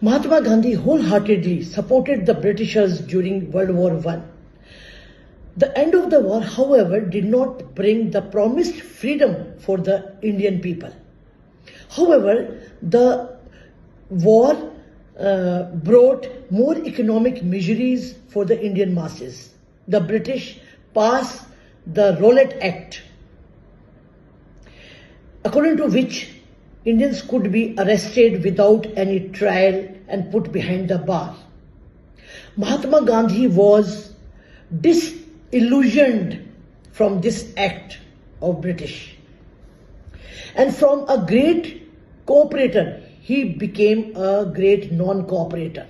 Mahatma Gandhi wholeheartedly supported the Britishers during World War I. The end of the war, however, did not bring the promised freedom for the Indian people. However, the war brought more economic miseries for the Indian masses. The British passed the Rowlatt Act, according to which Indians could be arrested without any trial and put behind the bar. Mahatma Gandhi was disillusioned from this act of British. And from a great cooperator, he became a great non-cooperator.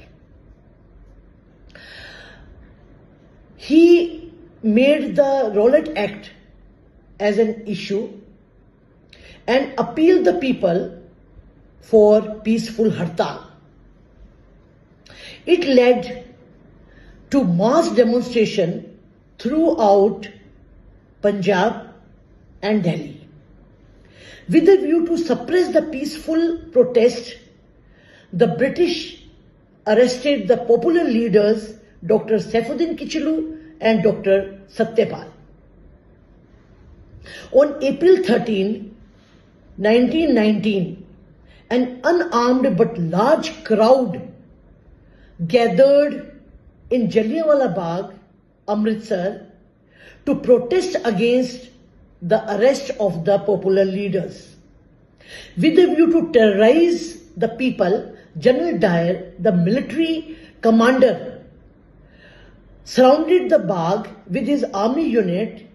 He made the Rowlatt Act as an issue and appealed the people for peaceful hartal. It led to mass demonstration throughout Punjab and Delhi. With a view to suppress the peaceful protest, the British arrested the popular leaders Dr. Saifuddin Kichlu and Dr. Satyapal. On April 13, 1919, an unarmed but large crowd gathered in Jallianwala Bagh, Amritsar, to protest against the arrest of the popular leaders. With a view to terrorize the people, General Dyer, the military commander, surrounded the Bagh with his army unit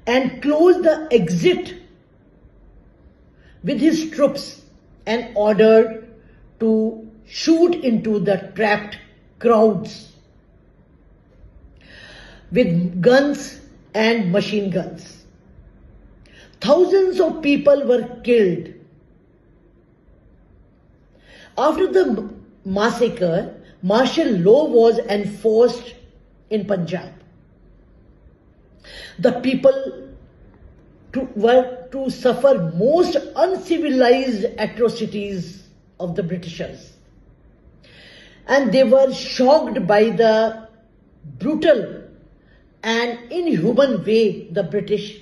and closed the exit with his troops and ordered to shoot into the trapped crowds with guns and machine guns. Thousands of people were killed. After the massacre, martial law was enforced in Punjab. The people were to suffer most uncivilized atrocities of the Britishers. And they were shocked by the brutal and inhuman way the British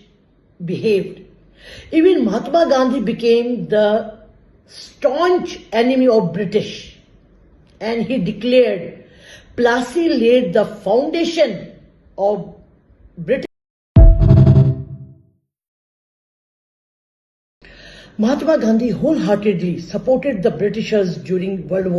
behaved. Even Mahatma Gandhi became the staunch enemy of British, and he declared Plassey laid the foundation of British. Mahatma Gandhi wholeheartedly supported the Britishers during World War I.